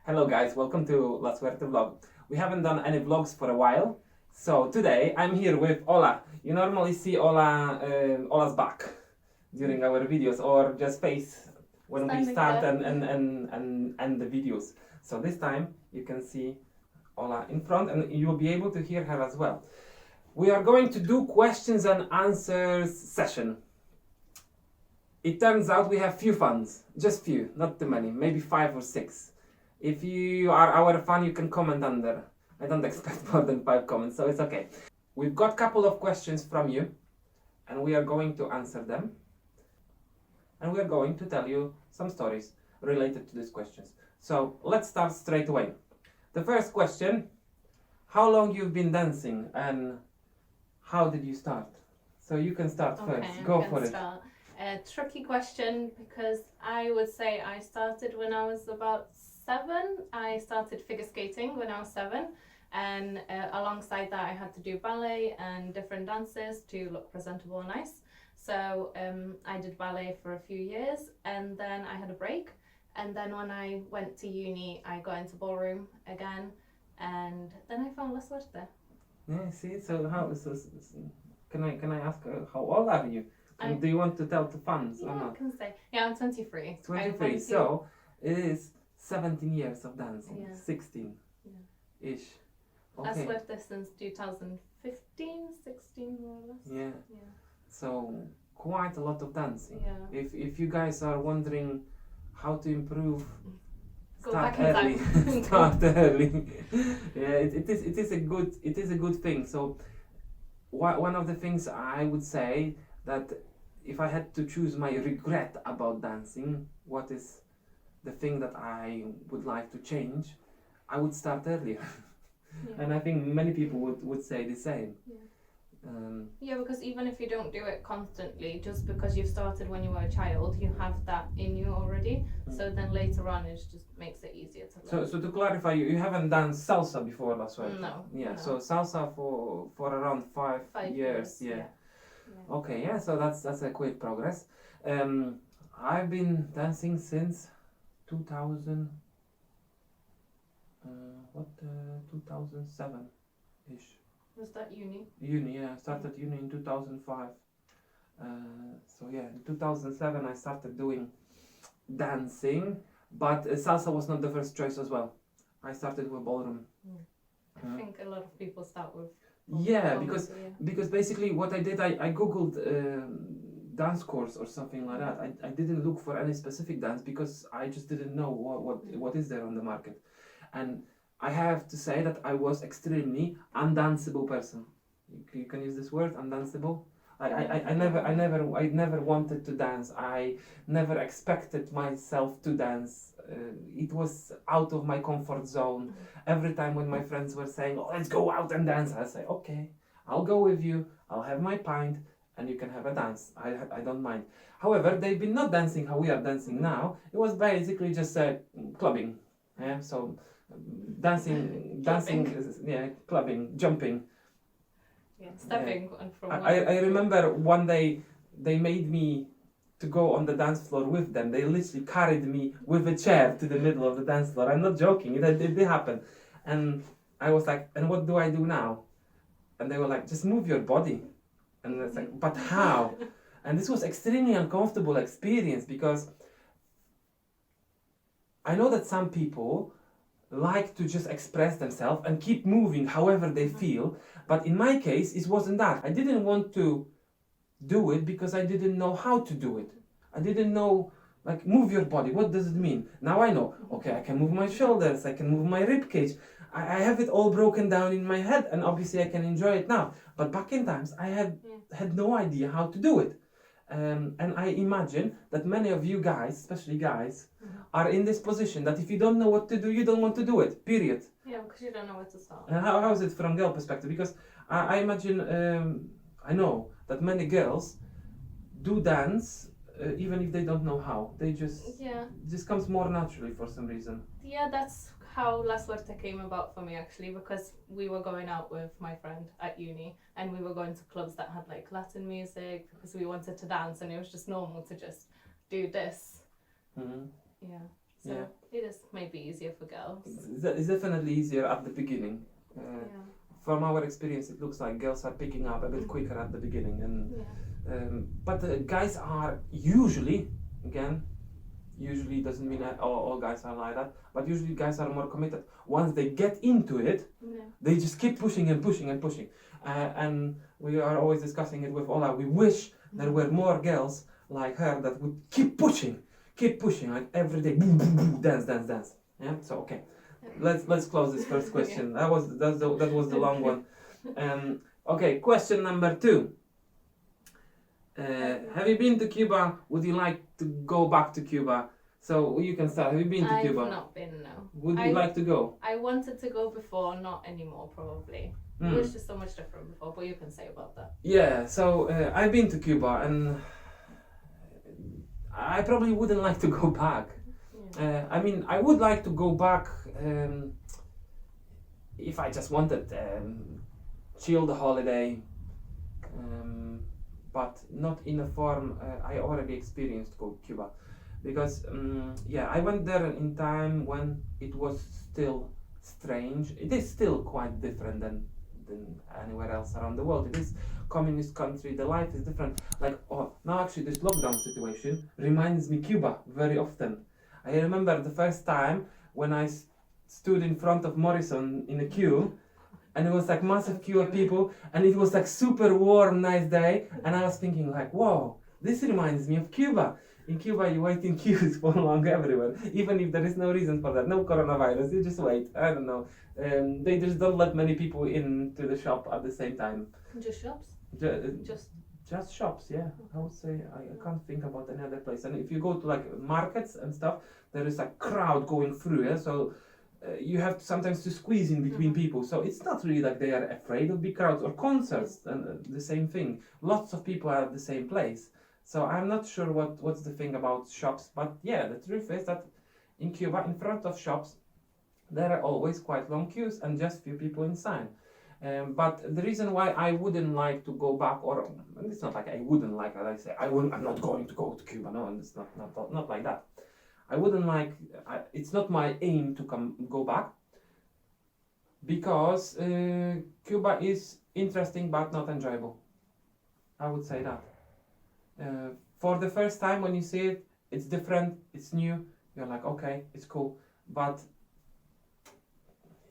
Hello guys, welcome to La Suerte vlog. We haven't done any vlogs for a while, so today I'm here with Ola. You normally see Ola's back during our videos, or just face when we start and end the videos. So this time you can see Ola in front and you'll be able to hear her as well. We are going to do questions and answers session. It turns out we have few fans, just few, not too many, maybe 5 or 6. If you are our fan, you can comment under. I don't expect more than 5 comments, so it's okay. We've got a couple of questions from you, and we are going to answer them. And we are going to tell you some stories related to these questions. So let's start straight away. The first question, how long you've been dancing and how did you start? So you can start first, go for it. A tricky question because I would say I started when I was about 7. I started figure skating when I was 7, and alongside that I had to do ballet and different dances to look presentable and nice. So I did ballet for a few years and then I had a break, and then when I went to uni I got into ballroom again, and then I found La Suerte. Yeah, see, so how, can I ask how old are you? Do you want to tell the fans or not? I can say. Yeah, I'm 23. 23, so it is 17 years of dancing, Yeah. 16-ish. La Okay. Suerte since 2015, 16 more or less. Yeah. Yeah. So quite a lot of dancing. Yeah. If you guys are wondering how to improve, Go start back in early. time. Start early. Yeah, it is a good thing. So one of the things I would say that if I had to choose my regret about dancing, what is the thing that I would like to change, I would start earlier. Yeah. And I think many people would say the same. Yeah. Yeah, because even if you don't do it constantly, just because you've started when you were a child, you have that in you already. So then later on, it just makes it easier to learn. So to clarify, you haven't done salsa before, that's right? No. Yeah. No. So salsa for around 5 years. Yeah. Okay. Yeah. So that's a quick progress. I've been dancing since 2000. 2007-ish. Was that uni? Uni, yeah. I started uni in 2005. So yeah, in 2007 I started doing dancing, but salsa was not the first choice as well. I started with ballroom. I think a lot of people start with. Yeah, because basically what I did, I googled dance course or something like that. I didn't look for any specific dance because I just didn't know what is there on the market. And I have to say that I was extremely undanceable person. You can use this word, undanceable. I never wanted to dance. I never expected myself to dance. It was out of my comfort zone. Every time when my friends were saying, "Oh, let's go out and dance," I say, "Okay, I'll go with you. I'll have my pint, and you can have a dance. I don't mind." However, they've been not dancing how we are dancing now. It was basically just clubbing. Yeah, so dancing, yeah, clubbing, jumping. Yeah, stepping from. I remember one day they made me to go on the dance floor with them. They literally carried me with a chair to the middle of the dance floor. I'm not joking. It did happen. And I was like, "And what do I do now?" And they were like, "Just move your body." And it's like, "But how?" And this was extremely uncomfortable experience because I know that some people like to just express themselves and keep moving however they feel, but in my case it wasn't that. I didn't want to do it because I didn't know how to do it. I didn't know, like, move your body, what does it mean? Now I know, okay, I can move my shoulders, I can move my rib cage, I have it all broken down in my head, and obviously I can enjoy it now. But back in times I had no idea how to do it. And I imagine that many of you guys, especially guys, are in this position that if you don't know what to do, you don't want to do it, period. Yeah, because you don't know where to start. And how is it from girl perspective? Because I imagine, I know that many girls do dance even if they don't know how. They just comes more naturally for some reason. Yeah, that's how La Suerte came about for me actually, because we were going out with my friend at uni and we were going to clubs that had like Latin music because we wanted to dance, and it was just normal to just do this. Mm-hmm. Yeah. So Yeah. it is maybe easier for girls. It's definitely easier at the beginning. Yeah. From our experience, it looks like girls are picking up a bit quicker at the beginning, and but guys are usually, again, usually doesn't mean that all guys are like that, but usually guys are more committed. Once they get into it, they just keep pushing and pushing and pushing. And we are always discussing it with Ola. We wish there were more girls like her that would keep pushing, like every day, boom, boom, boom, dance, dance, dance. Yeah. So okay, let's close this first question. That was the long one. Okay, question number 2. Have you been to Cuba? Would you like to go back to Cuba? So you can start. Have you been to Cuba? I've not been, no. Would you like to go? I wanted to go before, not anymore probably. It was just so much different before, but you can say about that. Yeah, so I've been to Cuba, and I probably wouldn't like to go back. I mean, I would like to go back if I just wanted chill the holiday, but not in a form I already experienced go Cuba, because I went there in time when it was still strange. It is still quite different than anywhere else around the world. It is communist country. The life is different. Like now actually this lockdown situation reminds me Cuba very often. I remember the first time when I stood in front of Morrison in a queue, and it was like massive queue of people, and it was like super warm, nice day, and I was thinking like, whoa, this reminds me of Cuba. In Cuba, you wait in queues for long everywhere, even if there is no reason for that, no coronavirus, you just wait. I don't know. They just don't let many people into the shop at the same time. Just shops? Just shops, yeah. I would say I can't think about any other place. And if you go to like markets and stuff, there is a crowd going through, yeah. So you have sometimes to squeeze in between people. So it's not really like they are afraid of big crowds or concerts, and the same thing. Lots of people are at the same place. So I'm not sure what's the thing about shops, but yeah, the truth is that in Cuba, in front of shops, there are always quite long queues and just few people inside. But the reason why I wouldn't like to go back, or it's not like I wouldn't like, as I say, I'm not going to go to Cuba. No, and it's not like that. I wouldn't like. It's not my aim to go back, because Cuba is interesting but not enjoyable. I would say that. For the first time when you see it, it's different, it's new. You're like, okay, it's cool, but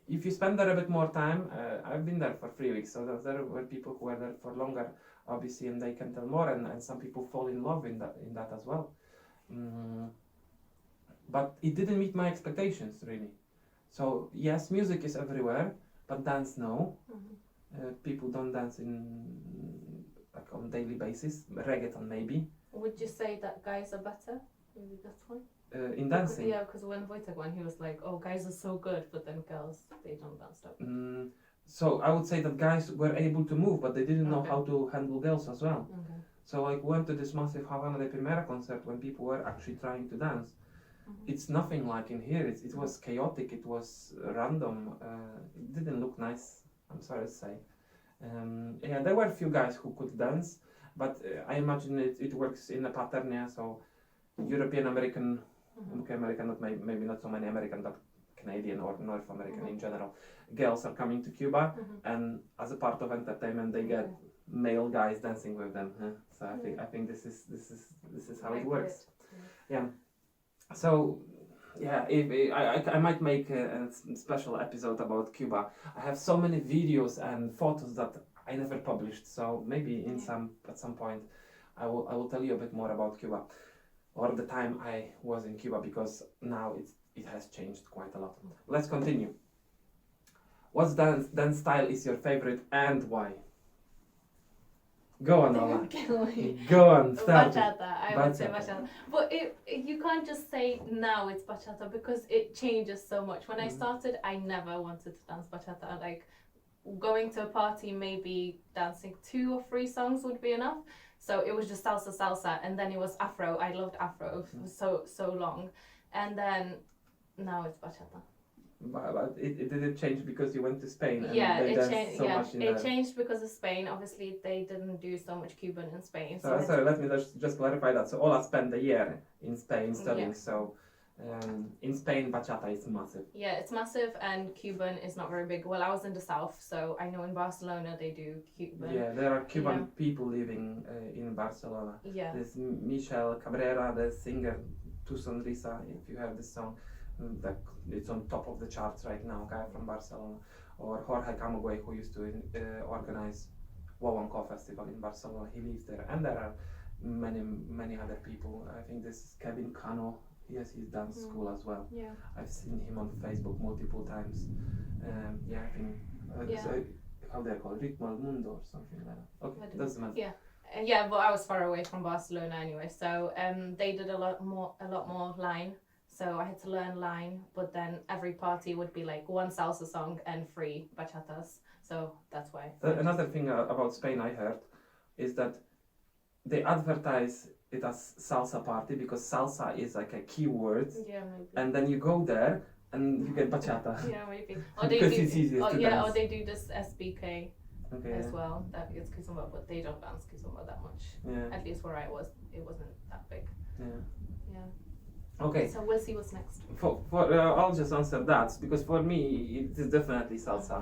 if you spend there a bit more time, I've been there for 3 weeks, so there were people who were there for longer, obviously, and they can tell more, and some people fall in love in that as well. But it didn't meet my expectations, really. So yes, music is everywhere, but dance, no. People don't dance like on daily basis. Reggaeton maybe. Would you say that guys are better? Maybe that's why. In dancing. Yeah, because when Wojtek went, he was like, "Oh, guys are so good," but then girls, they don't dance up. So I would say that guys were able to move, but they didn't know how to handle girls as well. Okay. So like went to this massive Havana de Primera concert when people were actually trying to dance. It's nothing like in here. It was chaotic. It was random. It didn't look nice. I'm sorry to say. Yeah, there were a few guys who could dance, but I imagine it works in a pattern. Yeah, so European American, okay, American, not maybe not so many American, but Canadian or North American in general. Girls are coming to Cuba, and as a part of entertainment, they get male guys dancing with them. So I think this is how it works. Yeah. So yeah, if I might make a special episode about Cuba. I have so many videos and photos that I never published. So maybe at some point I will tell you a bit more about Cuba, or the time I was in Cuba, because now it has changed quite a lot. Let's continue. What dance style is your favorite and why? Go on, Ola. Go on, start. Bachata, I would say bachata. But you can't just say now it's bachata, because it changes so much. When I started, I never wanted to dance bachata. Like going to a party, maybe dancing 2 or 3 songs would be enough. So it was just salsa, and then it was Afro. I loved Afro for so long, and then now it's bachata. But it didn't change because you went to Spain and they danced so much in it changed because of Spain. Obviously, they didn't do so much Cuban in Spain. So sorry, let me just clarify that. So Ola spent a year in Spain studying. Yeah. So In Spain, bachata is massive. Yeah, it's massive, and Cuban is not very big. Well, I was in the south, so I know in Barcelona they do Cuban. Yeah, there are Cuban people living in Barcelona. Yeah. There's Michal Cabrera, the singer Tu Sonrisa, if you heard this song, that it's on top of the charts right now, guy from Barcelona. Or Jorge Camagüey, who used to organize Wawanko Festival in Barcelona, he lives there. And there are many other people. I think this is Kevin Cano, he has his dance school as well. Yeah. I've seen him on Facebook multiple times. Yeah, I think, so, how they call it, Ritmo al Mundo or something like that. Okay, doesn't matter. Yeah. Yeah, but I was far away from Barcelona anyway, so they did a lot more line. So I had to learn line, but then every party would be like one salsa song and 3 bachatas. So that's why. Another thing about Spain I heard is that they advertise it as salsa party because salsa is like a keyword. Yeah, maybe. And then you go there and you get bachata. Yeah, maybe. Or they because do, it's easier to dance. or they do this SBK as yeah. well. That is kizomba, but they don't dance kizomba that much. Yeah. At least where I was, it wasn't that big. Yeah. Yeah. Okay. So we'll see what's next. I'll just answer that because for me it is definitely salsa,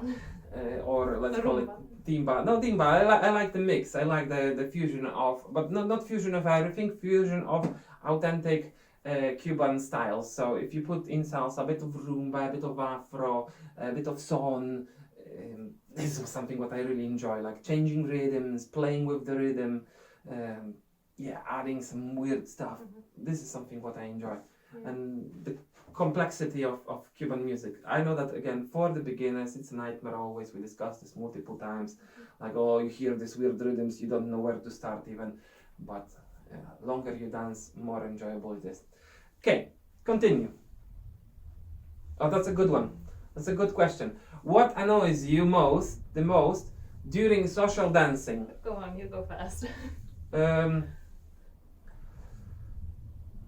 or let's call it timba. No, timba. I like the mix. I like the fusion of, but not fusion of everything. Fusion of authentic Cuban styles. So if you put in salsa a bit of rumba, a bit of afro, a bit of son, this is something what I really enjoy. Like changing rhythms, playing with the rhythm. Adding some weird stuff. This is something what I enjoy. Yeah. And the complexity of Cuban music. I know that again, for the beginners, it's a nightmare always. We discussed this multiple times. Like, oh, you hear these weird rhythms, you don't know where to start even. But longer you dance, more enjoyable it is. Okay, continue. Oh, that's a good one. That's a good question. What annoys you the most during social dancing? Go on, you go first.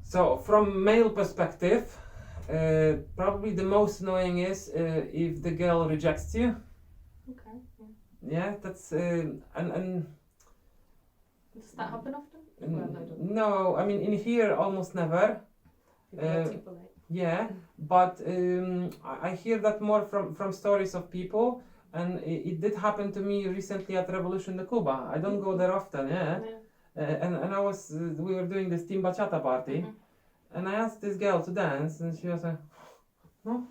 So from male perspective, probably the most annoying is if the girl rejects you. Okay. Yeah, that's and does that happen often? Well, no, I mean in here almost never. People are too polite. Yeah, but I hear that more from stories of people, and it did happen to me recently at Revolution de Cuba. I don't go there often, yeah. And I was we were doing this team bachata party, and I asked this girl to dance, and she was like, no,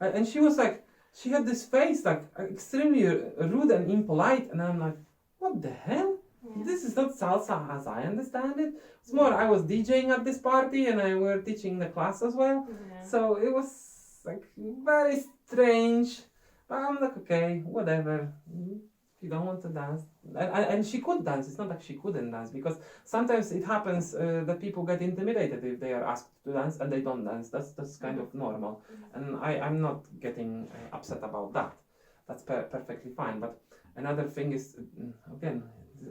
and she was like, she had this face like extremely rude and impolite, and I'm like, what the hell? Yeah. This is not salsa as I understand it. It's more I was DJing at this party and I were teaching the class as well. Yeah. So it was like very strange. But I'm like, okay, whatever. If you don't want to dance. And she could dance. It's not like she couldn't dance because sometimes it happens that people get intimidated if they are asked to dance and they don't dance. That's kind of normal. And I'm not getting upset about that. That's perfectly fine. But another thing is, again,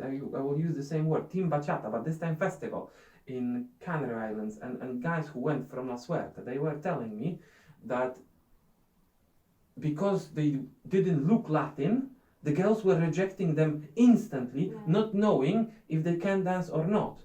I will use the same word, Team Bachata, but this time festival in Canary Islands, and guys who went from La Suerte, they were telling me that because they didn't look Latin, the girls were rejecting them instantly, not knowing if they can dance or not.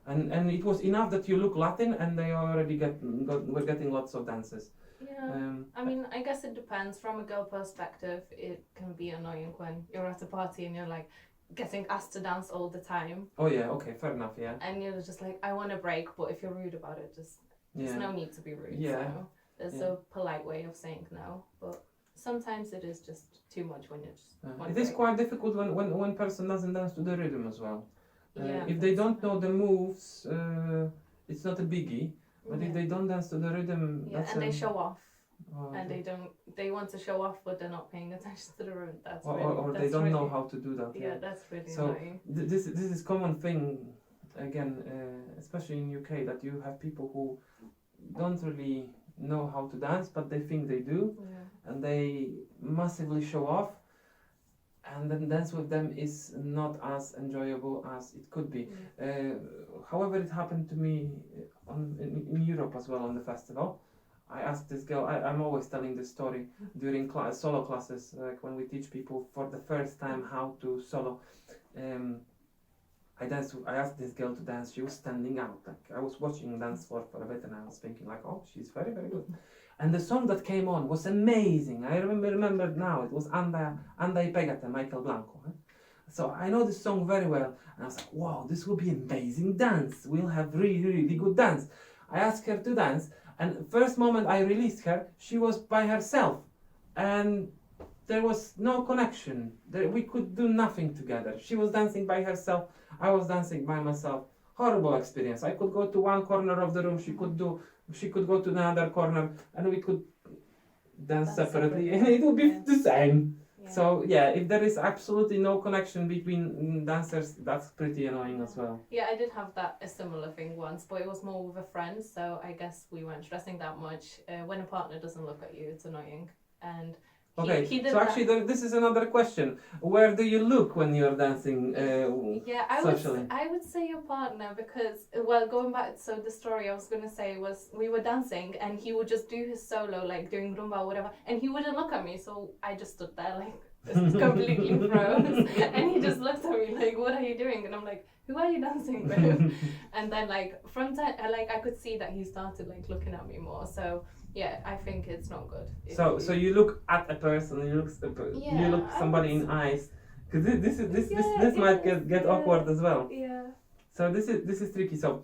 And it was enough that you look Latin and they already were getting lots of dances. Yeah, I mean, I guess it depends. From a girl perspective, it can be annoying when you're at a party and you're like, getting asked to dance all the time. Oh yeah, okay, fair enough, yeah. And you're just like, I want a break, but if you're rude about it, there's no need to be rude. Yeah. So there's a polite way of saying no, but sometimes it is just too much when you just want it a is break. quite difficult when one person doesn't dance to the rhythm as well. Yeah, if they don't know the moves, it's not a biggie. But if they don't dance to the rhythm, that's and they show off. Oh, And they want to show off, but they're not paying attention to the room. That's or they don't know how to do that. Yeah, that's really so annoying. This is common thing, again, especially in UK, that you have people who don't really know how to dance, but they think they do, and they massively show off, and then dance with them is not as enjoyable as it could be. However, it happened to me in Europe as well on the festival. I asked this girl, I'm always telling this story during solo classes, like when we teach people for the first time how to solo. I asked this girl to dance. She was standing out. Like I was watching dance for a bit, and I was thinking like, oh, she's very, very good. And the song that came on was amazing. I remember now. It was Anda y Pégate, Michael Blanco. So I know this song very well, and I was like, wow, this will be amazing dance. We'll have really, really good dance. I asked her to dance, and first moment I released her, she was by herself, and there was no connection. We could do nothing together. She was dancing by herself, I was dancing by myself. Horrible experience. I could go to one corner of the room, she could go to another corner, and we could dance separately, and it would be the same. Yeah. So yeah, if there is absolutely no connection between dancers, that's pretty annoying as well. Yeah, I did have a similar thing once, but it was more with a friend, so I guess we weren't stressing that much. When a partner doesn't look at you, it's annoying. And he did so actually this is another question. Where do you look when you're dancing socially? I would say your partner, because, well, going back, so the story I was going to say was we were dancing and he would just do his solo, like doing rumba or whatever, and he wouldn't look at me, so I just stood there like just completely froze, and he just looked at me like, what are you doing? And I'm like, who are you dancing with? And then like from that, I could see that he started like looking at me more, so yeah, I think it's not good. So you look at a person, you look somebody in eyes, because this might get awkward as well. Yeah. So this is tricky. So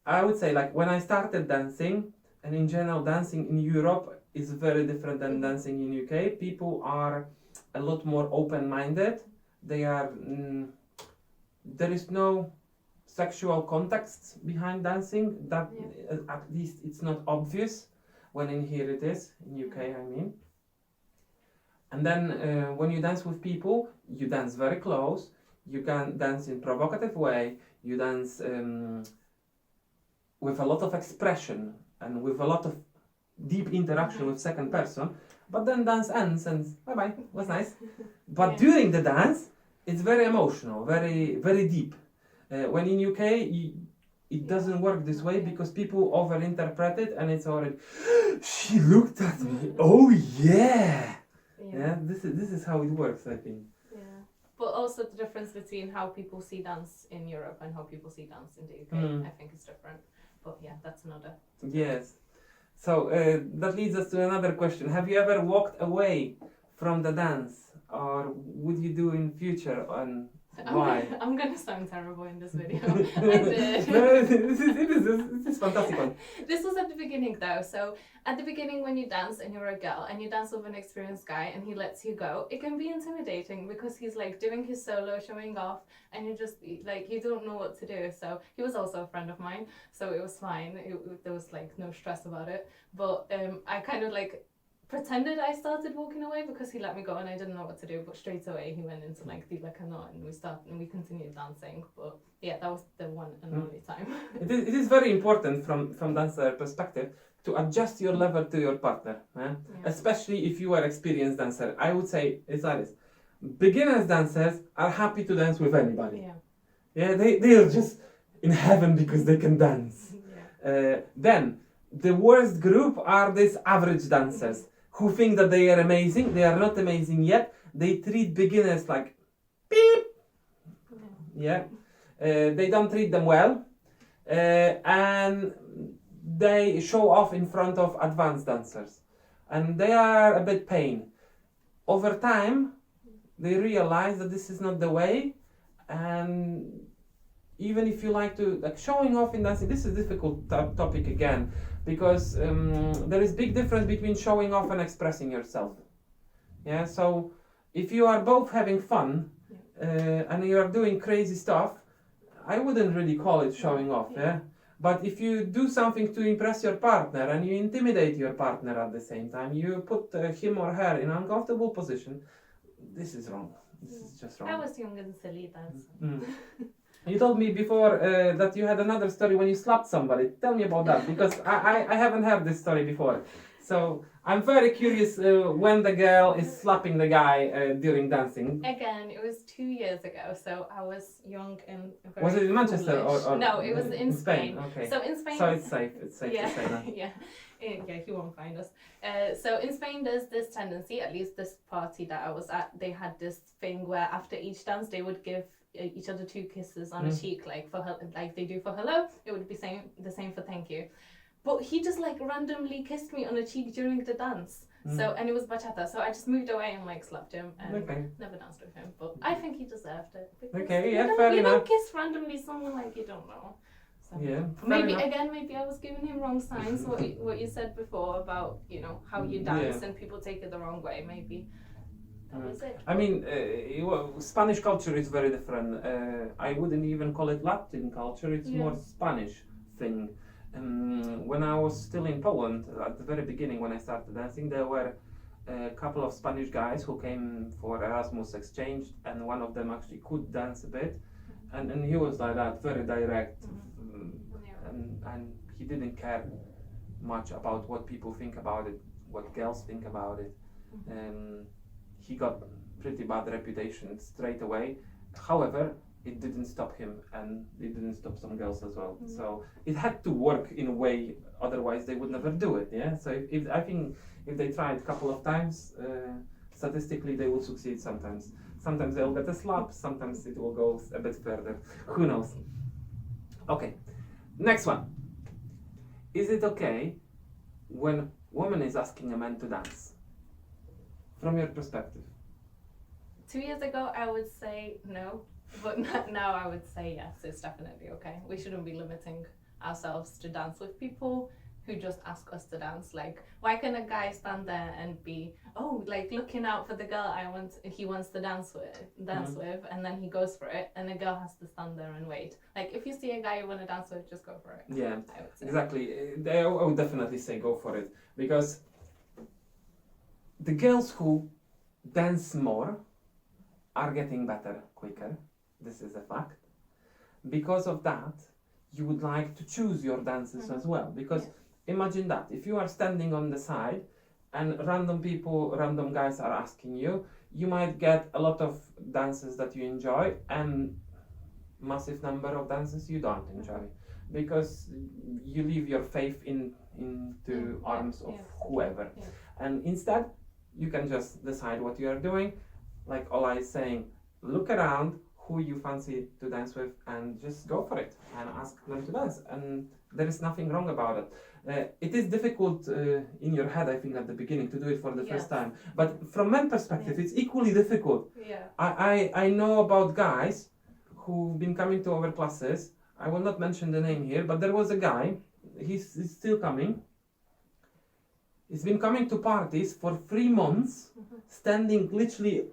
I would say like when I started dancing, and in general dancing in Europe is very different than dancing in UK. People are a lot more open-minded. They are there is no sexual context behind dancing. That at least it's not obvious. When in here it is, in UK I mean. And then when you dance with people, you dance very close, you can dance in provocative way, you dance with a lot of expression and with a lot of deep interaction with second person, but then dance ends and bye-bye, was nice. But during the dance, it's very emotional, very, very deep. When in UK, it doesn't work this way because people overinterpret it and it's already, she looked at me, oh yeah! Yeah, this is how it works, I think. Yeah, but also the difference between how people see dance in Europe and how people see dance in the UK, I think is different. But yeah, that's another. Yes. So that leads us to another question. Have you ever walked away from the dance, or would you do in future, and why? I'm gonna sound terrible in this video. I did. No, this is fantastic one. This was at the beginning though. So at the beginning when you dance and you're a girl and you dance with an experienced guy and he lets you go, it can be intimidating because he's like doing his solo, showing off, and you just like, you don't know what to do. So he was also a friend of mine, so it was fine. There was like no stress about it. But I kind of like pretended I started walking away because he let me go and I didn't know what to do, but straight away he went into like the canot and we continued dancing. But yeah, that was the one and only time. It is very important from dancer perspective to adjust your level to your partner, especially if you are experienced dancer. I would say it's like this. Beginners dancers are happy to dance with anybody. They are just in heaven because they can dance. Then the worst group are these average dancers who think that they are amazing. They are not amazing yet. They treat beginners like beep. They don't treat them well, and they show off in front of advanced dancers, and they are a bit pain. Over time, they realize that this is not the way, and even if you like to, like showing off in dancing, this is a difficult topic again, because there is big difference between showing off and expressing yourself. Yeah, so if you are both having fun and you are doing crazy stuff, I wouldn't really call it showing off. But if you do something to impress your partner and you intimidate your partner at the same time, you put him or her in an uncomfortable position, this is wrong. This is just wrong. I was young and silly then. You told me before that you had another story when you slapped somebody. Tell me about that, because I haven't heard this story before. So I'm very curious when the girl is slapping the guy during dancing. Again, it was 2 years ago, so I was young and very Was it in Manchester or no, it was in Spain. Okay. So in Spain, so it's safe. It's safe to say that. Yeah, he won't find us. So in Spain, there's this tendency, at least this party that I was at, they had this thing where after each dance they would give each other 2 kisses on a cheek, like like they do for hello, it would be the same for thank you. But he just like randomly kissed me on a cheek during the dance. So, and it was bachata, so I just moved away and like slapped him and never danced with him. But I think he deserved it. Okay, yeah, fair enough. Don't kiss randomly someone like you don't know. So Yeah, maybe I was giving him wrong signs. What you said before about how you dance and people take it the wrong way. Maybe that was it. I mean, Spanish culture is very different. I wouldn't even call it Latin culture. It's more Spanish thing. When I was still in Poland, at the very beginning when I started dancing, there were a couple of Spanish guys who came for Erasmus exchange, and one of them actually could dance a bit, and he was like that, very direct, and he didn't care much about what people think about it, what girls think about it. He got pretty bad reputation straight away. However, it didn't stop him, and it didn't stop some girls as well. So it had to work in a way, otherwise they would never do it. Yeah. So I think if they tried a couple of times, statistically they will succeed sometimes. Sometimes they'll get a slap, sometimes it will go a bit further. Who knows? Okay, next one. Is it okay when a woman is asking a man to dance? From your perspective. 2 years ago I would say no. But now I would say yes, it's definitely okay. We shouldn't be limiting ourselves to dance with people who just ask us to dance. Like, why can a guy stand there and be, like looking out for the girl he wants to dance with, and then he goes for it, and the girl has to stand there and wait. Like, if you see a guy you want to dance with, just go for it. Yeah, exactly. I would definitely say go for it, because the girls who dance more are getting better quicker. This is a fact. Because of that, you would like to choose your dances as well. Because imagine that, if you are standing on the side and random guys are asking you, you might get a lot of dances that you enjoy and massive number of dances you don't enjoy. Because you leave your faith into arms of whoever. Yeah. And instead, you can just decide what you are doing. Like Ola is saying, look around who you fancy to dance with and just go for it and ask them to dance, and there is nothing wrong about it. It is difficult in your head, I think, at the beginning to do it for the first time, but from men's perspective it's equally difficult. I know about guys who've been coming to our classes. I will not mention the name here, but there was a guy, he's still coming. He's been coming to parties for 3 months, standing literally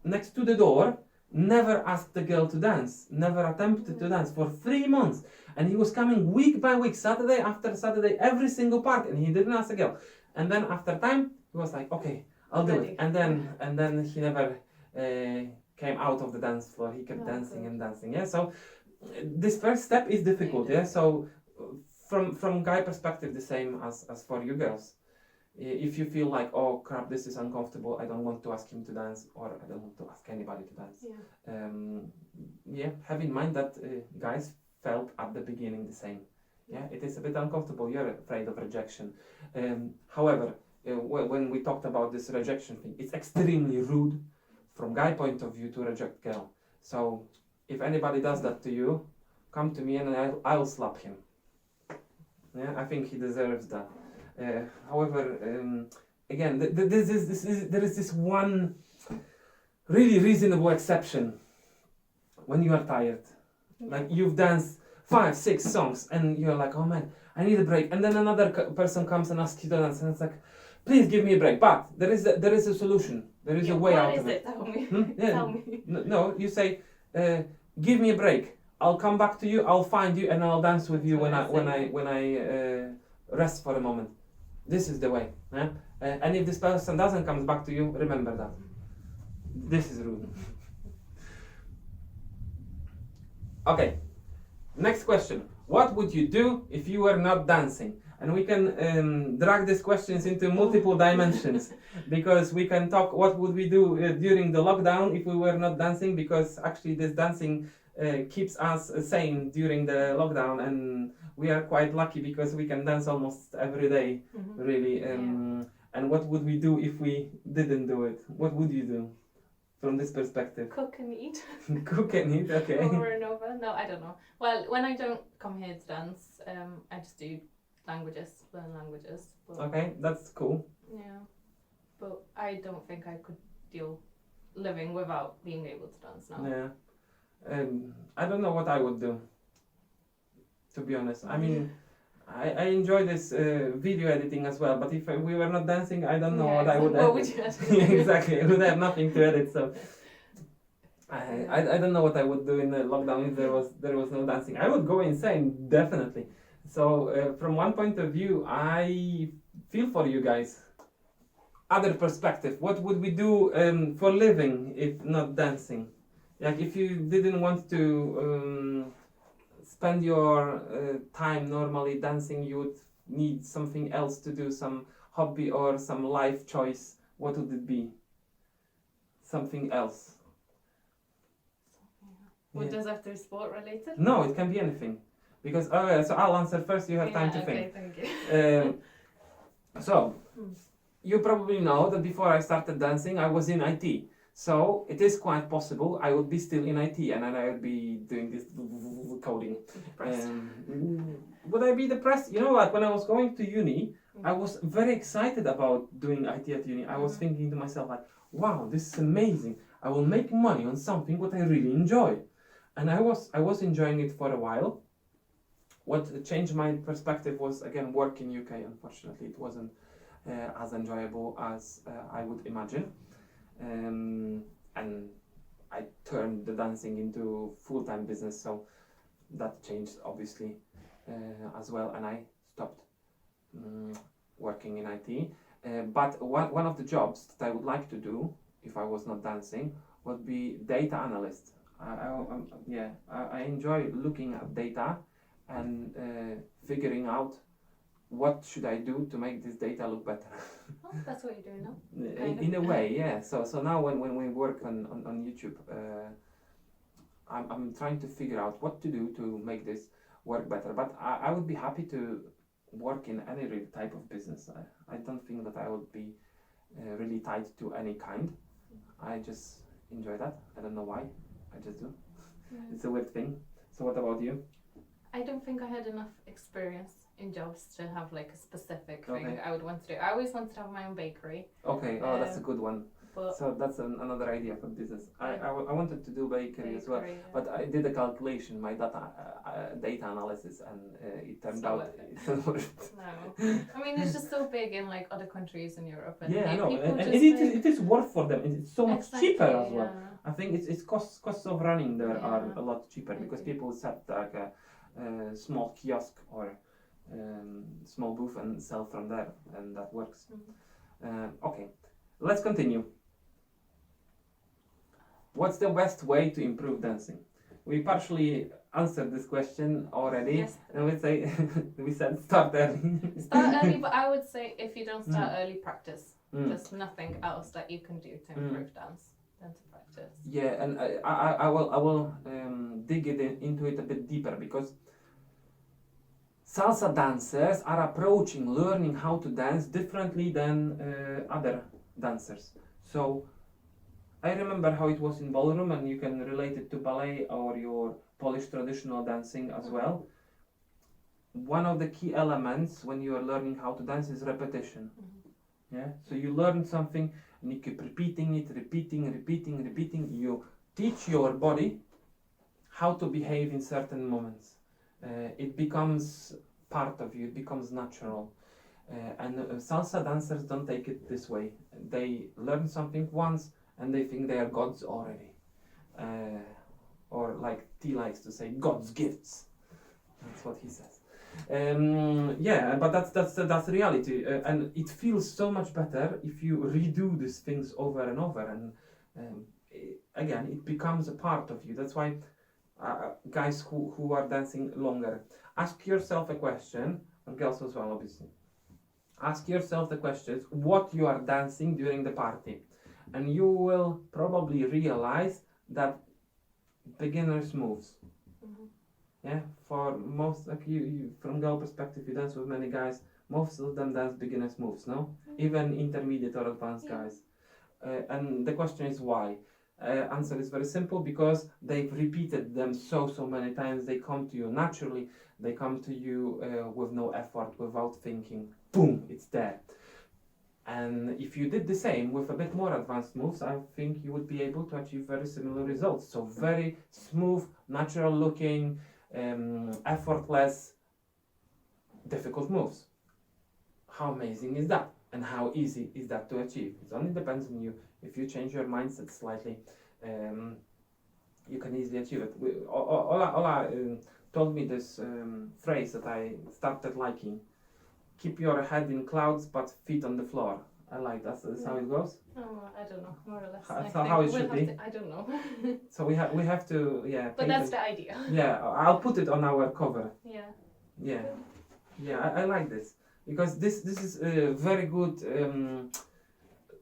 next to the door, never asked the girl to dance, never attempted to dance for 3 months. And he was coming week by week, Saturday after Saturday, every single party, and he didn't ask a girl. And then after time, he was like, okay, I'll do it. And then he never came out of the dance floor. He kept dancing and dancing. Yeah. So this first step is difficult. Yeah. So from guy perspective, the same as for you girls. If you feel like, oh crap, this is uncomfortable, I don't want to ask him to dance, or I don't want to ask anybody to dance. Have in mind that guys felt at the beginning the same. Yeah, it is a bit uncomfortable. You're afraid of rejection. However, when we talked about this rejection thing, it's extremely rude from guy point of view to reject girl. So if anybody does that to you, come to me and I'll slap him. Yeah, I think he deserves that. However, again, there is this one really reasonable exception when you are tired. Like you've danced 5, 6 songs and you're like, oh man, I need a break. And then another person comes and asks you to dance, and it's like, please give me a break. But there is a solution. There is a way out of it. Tell me. Tell me. No, you say, give me a break. I'll come back to you. I'll find you, and I'll dance with you when I rest for a moment. This is the way. Yeah? And if this person doesn't come back to you, remember that. This is rude. Okay, next question. What would you do if you were not dancing? And we can drag these questions into multiple dimensions, because we can talk what would we do during the lockdown if we were not dancing, because actually this dancing keeps us sane during the lockdown, and we are quite lucky because we can dance almost every day, really. And what would we do if we didn't do it? What would you do? from this perspective? Cook and eat. Cook and eat, okay. Over and over. No, I don't know. Well, when I don't come here to dance, I just do learn languages. But, Okay, that's cool. yeah, but I don't think I could deal living without being able to dance now. Yeah. I don't know what I would do, to be honest. I mean, I enjoy this video editing as well, but if we were not dancing, I don't know what I would edit. What would you edit? Exactly, I would have nothing to edit, so I don't know what I would do in the lockdown if there was no dancing. I would go insane, definitely. So from one point of view, I feel for you guys. Other perspective, what would we do for living if not dancing? Like if you didn't want to spend your time normally dancing, you would need something else to do, some hobby or some life choice. What would it be? Something else. What does have to be sport related? No, it can be anything. Because so I'll answer first. You have time to think. Okay, thank you. So you probably know that before I started dancing, I was in IT. So it is quite possible I would be still in IT and then I would be doing this coding. Would I be depressed? You know what? When I was going to uni, I was very excited about doing IT at uni. I was thinking to myself like, wow, this is amazing. I will make money on something what I really enjoy. And I was enjoying it for a while. What changed my perspective was again work in UK. Unfortunately, it wasn't as enjoyable as I would imagine. And I turned the dancing into full-time business, so that changed obviously as well, and I stopped working in IT. But one of the jobs that I would like to do if I was not dancing would be data analyst. I enjoy looking at data and figuring out what should I do to make this data look better. Oh, that's what you're doing now. In a way, yeah. So now when we work on YouTube, I'm trying to figure out what to do to make this work better. But I would be happy to work in any really type of business. I don't think that I would be really tied to any kind. I just enjoy that. I don't know why. I just do. It's a weird thing. So what about you? I don't think I had enough experience in jobs to have like a specific thing I would want to do. I always wanted to have my own bakery. Okay, that's a good one. But So that's another idea for business. I wanted to do bakery as well, but I did a calculation, my data analysis, and it turned out it's not worth it. No, I mean it's just so big in like other countries in Europe. And Yeah, I know, people and just it is worth for them. It's so much cheaper as well. Yeah. I think it's costs of running there are Yeah. a lot cheaper because people set like a small kiosk or small booth and sell from there, and that works. Okay, let's continue. What's the best way to improve dancing? We partially answered this question already, Yes. and we said start early. Start early, but I would say if you don't start early, practice. There's nothing else that you can do to improve dance than to practice. Yeah, and I will dig into it a bit deeper because salsa dancers are approaching learning how to dance differently than other dancers. So I remember how it was in ballroom, and you can relate it to ballet or your Polish traditional dancing as well. One of the key elements when you are learning how to dance is repetition. Yeah, so you learn something and you keep repeating it, repeating. You teach your body how to behave in certain moments. It becomes part of you, it becomes natural. And salsa dancers don't take it this way. They learn something once and they think they are gods already. Or like T likes to say, God's gifts. That's what he says. Yeah, but that's reality, and it feels so much better if you redo these things over and over, and again, it becomes a part of you. That's why guys who are dancing longer, ask yourself a question, and girls as well, obviously. Ask yourself the questions, what you are dancing during the party, and you will probably realize that beginners moves. Yeah, for most, like you from girl perspective, you dance with many guys, most of them dance beginners moves, no? Even intermediate or advanced guys. And the question is why? Answer is very simple, because they've repeated them so many times. They come to you naturally. They come to you with no effort, without thinking. Boom, it's there. And if you did the same with a bit more advanced moves, I think you would be able to achieve very similar results. So very smooth, natural looking, effortless, difficult moves. How amazing is that? And how easy is that to achieve? It only depends on you. If you change your mindset slightly, you can easily achieve it. Ola told me this phrase that I started liking. Keep your head in clouds but feet on the floor. I like that. That's how it goes. Oh, I don't know, more or less. That's how it should be. I don't know. So we have to, yeah. But that's the idea. Yeah, I'll put it on our cover. Yeah. Yeah. I like this, because this is a very good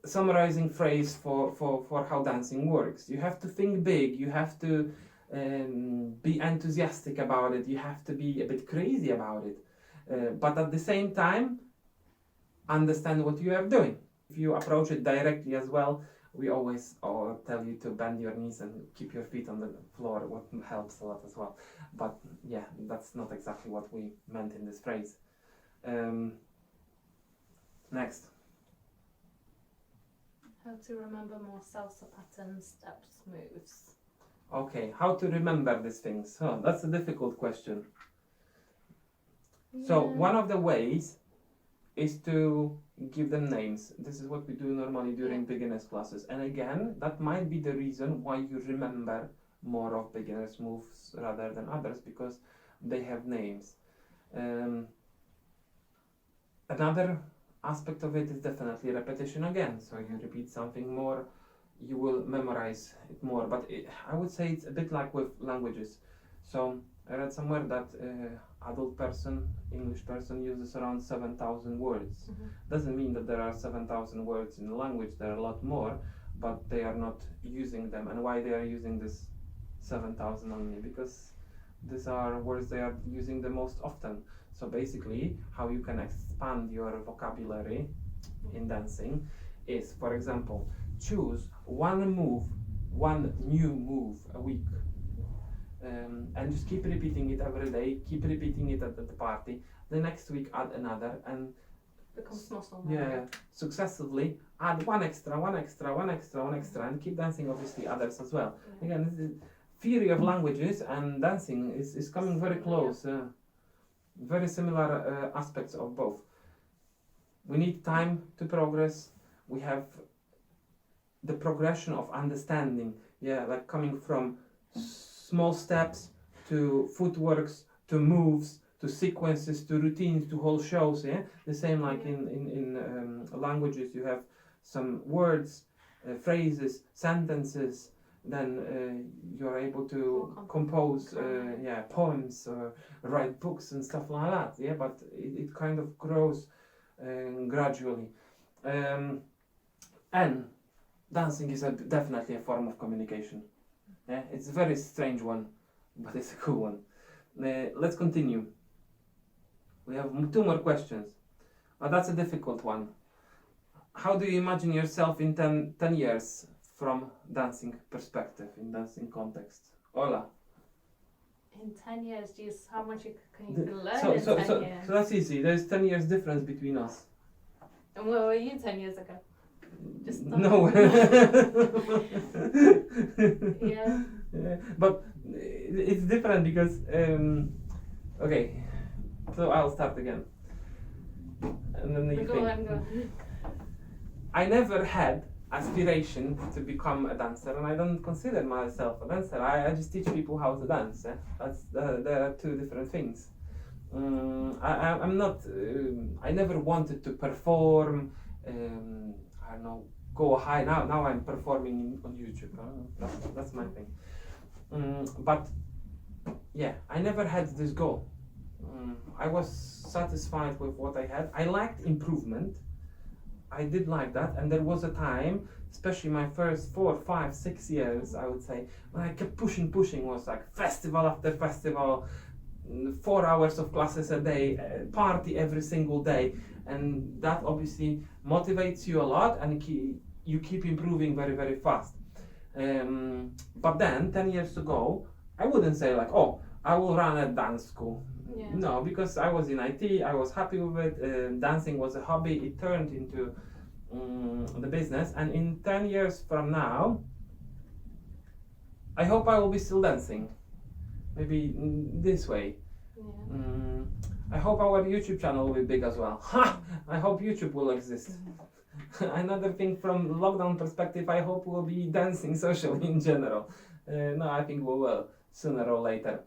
summarizing phrase for how dancing works. You have to think big. You have to be enthusiastic about it. You have to be a bit crazy about it. But at the same time, understand what you are doing. If you approach it directly as well, we always tell you to bend your knees and keep your feet on the floor, what helps a lot as well. But yeah, that's not exactly what we meant in this phrase. Next. How to remember more salsa patterns, steps, moves. Okay, how to remember these things? Oh, that's a difficult question. So one of the ways is to give them names. This is what we do normally during beginners classes. And again, that might be the reason why you remember more of beginners moves rather than others, because they have names. Another aspect of it is definitely repetition again. So you repeat something more, you will memorize it more. But I would say it's a bit like with languages. So I read somewhere that adult person, English person, uses around 7,000 words. Doesn't mean that there are 7,000 words in the language. There are a lot more, but they are not using them. And why they are using this 7,000 only? Because these are words they are using the most often. So basically, how you can expand your vocabulary in dancing is, for example, choose one new move a week. And just keep repeating it every day, keep repeating it at the party. The next week add another, and becomes muscle memory. Successively add one extra, and keep dancing obviously others as well. Again, the theory of languages and dancing is coming very close. Very similar aspects of both. We need time to progress. We have the progression of understanding, like coming from small steps to footworks, to moves, to sequences, to routines, to whole shows. The same like in languages, you have some words, phrases, sentences. Then you're able to compose poems or write books and stuff like that. But it kind of grows gradually. And dancing is definitely a form of communication. It's a very strange one, but it's a cool one. Let's continue. We have 2 more questions. That's a difficult one. How do you imagine yourself in 10 years from dancing perspective, in dancing context? Ola. In 10 years, geez, how much can you learn in 10 years? So that's easy. There's 10 years difference between us. And where were you 10 years ago? Just no. Yeah. But it's different because okay, so I'll start again, and then you go on. I never had aspiration to become a dancer, and I don't consider myself a dancer. I just teach people how to dance. There are 2 different things. I'm not. I never wanted to perform. I don't know, go high. Now I'm performing on YouTube. That's my thing. But yeah, I never had this goal. I was satisfied with what I had. I liked improvement. I did like that, and there was a time, especially my first 4, 5, 6 years, I would say, when I kept pushing, was like festival after festival, 4 hours of classes a day, party every single day, and that obviously motivates you a lot, and you keep improving very, very fast. But then 10 years ago, I wouldn't say like, oh, I will run a dance school. Yeah. No, because I was in IT, I was happy with it. Dancing was a hobby. It turned into the business, and in 10 years from now, I hope I will be still dancing. Maybe this way. Yeah. I hope our YouTube channel will be big as well. Ha! I hope YouTube will exist. Another thing from lockdown perspective, I hope we'll be dancing socially in general. No, I think we will sooner or later.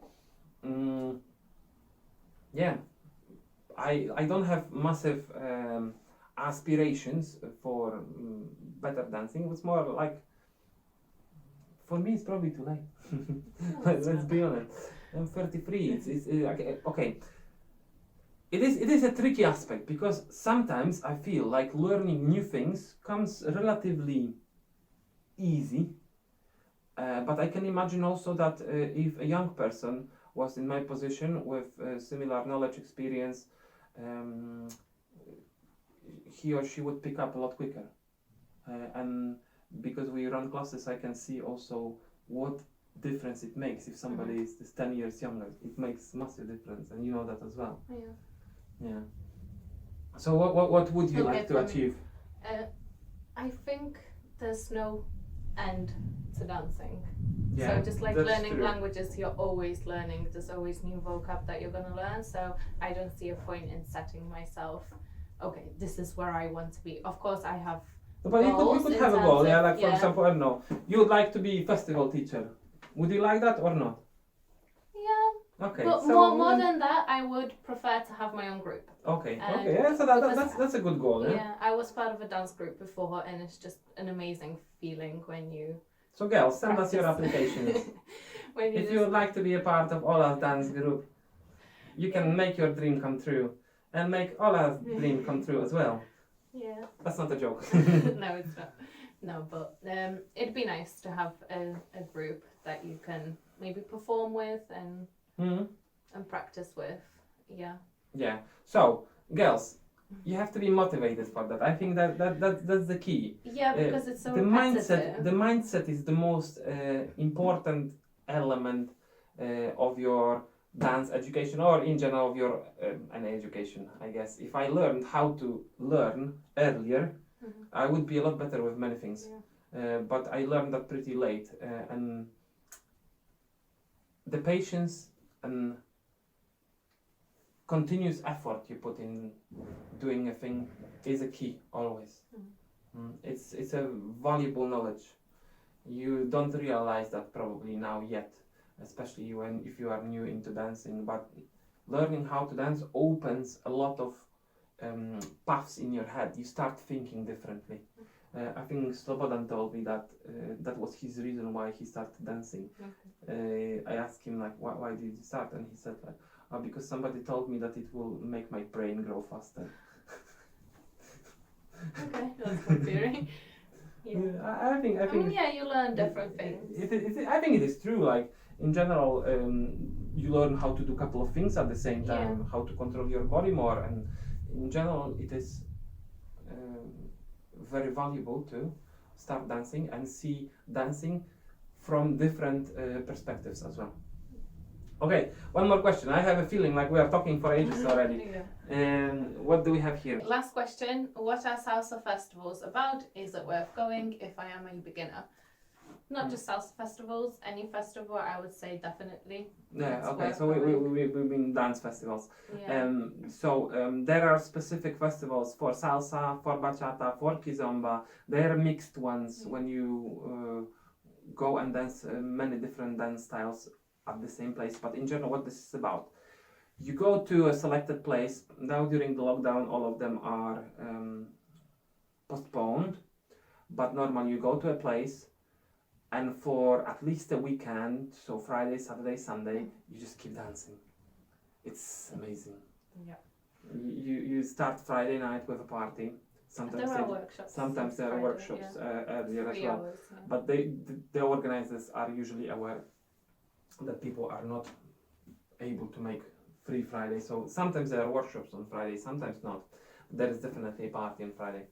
Yeah, I don't have massive aspirations for better dancing. It's more like, for me, it's probably too late. Let's be honest. I'm 33. It's okay. It is a tricky aspect because sometimes I feel like learning new things comes relatively easy, but I can imagine also that if a young person was in my position with similar knowledge experience, he or she would pick up a lot quicker. And because we run classes, I can see also what difference it makes if somebody is 10 years younger. It makes massive difference, and you know that as well. Yeah. Yeah. So what would you Okay, like to for me, achieve? I think there's no end to dancing. Yeah, So just like that's learning true. languages, you're always learning. There's always new vocab that you're going to learn. So I don't see a point in setting myself, okay, this is where I want to be. Of course, I have But you goals could in have a terms goal, of- yeah. Like for yeah. example, I don't know, you would like to be festival teacher. Would you like that or not? Yeah, Okay. but so more than that, I would prefer to have my own group. Okay. and Okay. Yeah. So because- that's a good goal. Yeah. Yeah, I was part of a dance group before, and it's just an amazing feeling when you So girls, send us your practice. applications. when you If just, you would like to be a part of Ola's dance group, you can make your dream come true, and make Ola's dream come true as well. yeah. That's not a joke. No, it's not. No, but it'd be nice to have a group that you can maybe perform with and practice with. Yeah. Yeah. So, girls, you have to be motivated for that. I think that's the key. Yeah, because it's so The repetitive. mindset is the most important element of your dance education, or in general of your any education, I guess. If I learned how to learn earlier, I would be a lot better with many things. But I learned that pretty late, and the patience and continuous effort you put in doing a thing is a key always. It's a valuable knowledge. You don't realize that probably now yet, especially if you are new into dancing. But learning how to dance opens a lot of paths in your head. You start thinking differently. I think Slobodan told me that that was his reason why he started dancing. I asked him like, why did you start? And he said like, because somebody told me that it will make my brain grow faster. Okay, that's good theory. Yeah. I think. I mean, yeah, you learn different things. I think it is true. Like in general, you learn how to do a couple of things at the same time, how to control your body more, and in general, it is very valuable to start dancing and see dancing from different perspectives as well. Okay, one more question. I have a feeling like we are talking for ages already. And what do we have here? Last question. What are salsa festivals about? Is it worth going if I am a beginner? Not just salsa festivals, any festival I would say definitely. Yeah, It's okay, worth so we mean dance festivals. Yeah. There are specific festivals for salsa, for bachata, for kizomba. They are mixed ones when you go and dance many different dance styles at the same place. But in general, what this is about, you go to a selected place. Now during the lockdown, all of them are postponed. But normally you go to a place, and for at least a weekend, so Friday, Saturday, Sunday, you just keep dancing. It's amazing. Yeah. You start Friday night with a party. Sometimes There are workshops. sometimes there are Friday, workshops earlier as 3 well. hours, yeah. But the organizers are usually aware that people are not able to make free Friday. So sometimes there are workshops on Friday, sometimes not. There is definitely a party on Friday.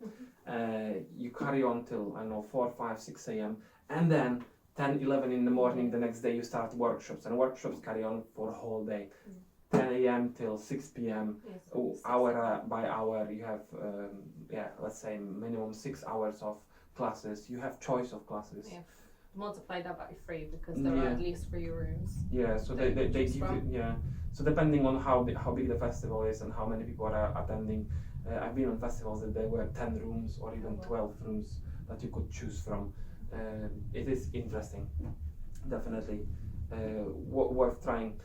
You carry on till, I don't know, 4, 5, 6 a.m. And then 10, 11 in the morning, the next day you start workshops, and workshops carry on for a whole day. 10 a.m. till 6 p.m. Yes, Hour by hour, you have, let's say minimum 6 hours of classes. You have choice of classes. Yeah. Multiply that by 3 because there are at least 3 rooms. Yeah, so they give you, so depending on how big the festival is and how many people are attending, I've been on festivals that there were 10 rooms or even 12 rooms that you could choose from. It is interesting, definitely worth trying.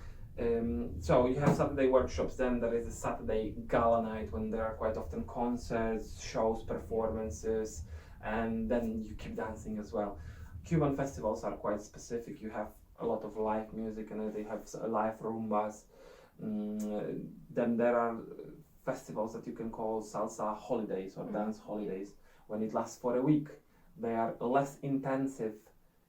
So you have Saturday workshops, then there is a Saturday gala night when there are quite often concerts, shows, performances, and then you keep dancing as well. Cuban festivals are quite specific. You have a lot of live music and they have live rumbas. Then there are festivals that you can call salsa holidays or dance holidays when it lasts for a week. They are less intensive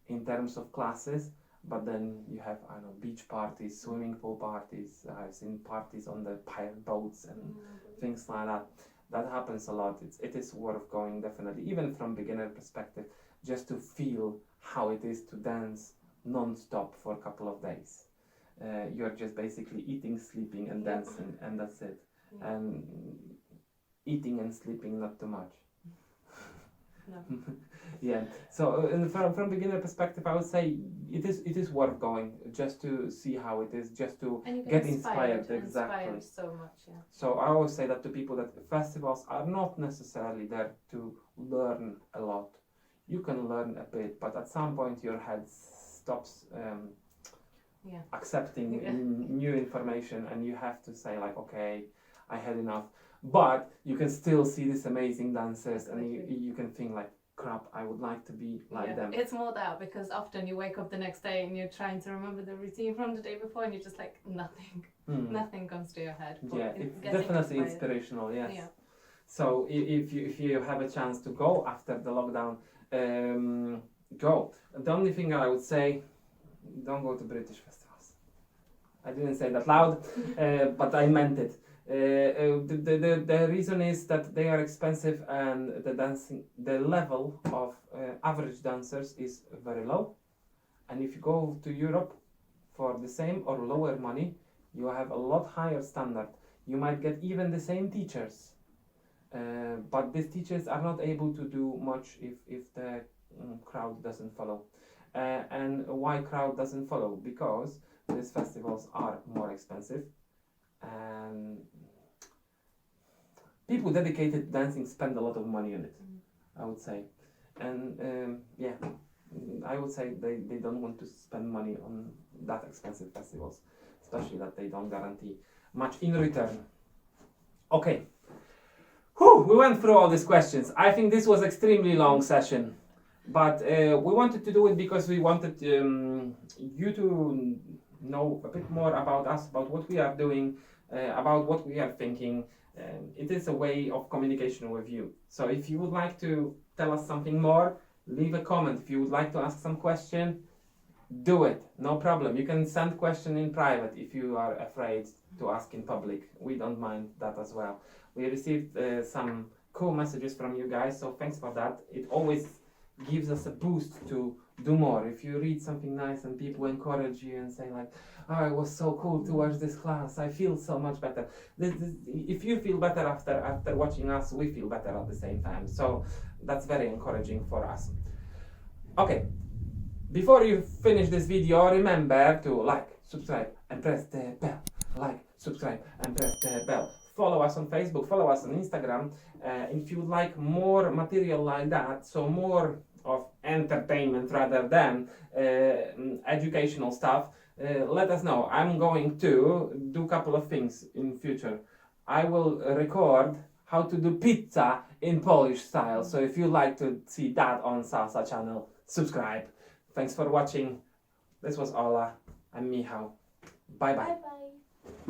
in terms of classes, but then you have, I don't know, beach parties, swimming pool parties. I've seen parties on the pirate boats and things like that. That happens a lot. It is worth going, definitely, even from beginner perspective, just to feel how it is to dance non-stop for a couple of days. You're just basically eating, sleeping, and dancing, and that's it. And eating and sleeping not too much. No. Yeah. So from beginner perspective, I would say it is worth going just to see how it is, just to get inspired. Exactly. Inspired so much. Yeah. So I always say that to people that festivals are not necessarily there to learn a lot. You can learn a bit, but at some point your head stops accepting new information, and you have to say like, okay, I had enough. But you can still see these amazing dancers, and you can think like, crap, I would like to be like them. It's more that, because often you wake up the next day and you're trying to remember the routine from the day before, and you're just like, nothing comes to your head. Yeah, it's definitely inspirational. Yes. Yeah. So if you have a chance to go after the lockdown, go. The only thing I would say, don't go to British festivals. I didn't say that loud, but I meant it. The reason is that they are expensive, and the level of average dancers is very low. And if you go to Europe for the same or lower money, you have a lot higher standard. You might get even the same teachers, but these teachers are not able to do much if the crowd doesn't follow. And why crowd doesn't follow? Because these festivals are more expensive, and people dedicated to dancing spend a lot of money on it, I would say. And I would say they don't want to spend money on that expensive festivals, especially that they don't guarantee much in return. Okay. We went through all these questions. I think this was extremely long session, but we wanted to do it because we wanted you to know a bit more about us, about what we are doing, about what we are thinking. It is a way of communication with you. So if you would like to tell us something more, leave a comment. If you would like to ask some question, do it, no problem. You can send question in private if you are afraid to ask in public. We don't mind that as well. We received some cool messages from you guys, so thanks for that. It always gives us a boost to do more. If you read something nice and people encourage you and say like, oh, it was so cool to watch this class, I feel so much better. If you feel better after watching us, we feel better at the same time. So that's very encouraging for us. Okay, before you finish this video, remember to like, subscribe and press the bell. Like, subscribe and press the bell. Follow us on Facebook, follow us on Instagram. If you would like more material like that, so more of entertainment rather than educational stuff, let us know. I'm going to do a couple of things in future. I will record how to do pizza in Polish style. So if you'd like to see that on Salsa channel, subscribe. Thanks for watching. This was Ola and Michal. Bye bye. Bye bye.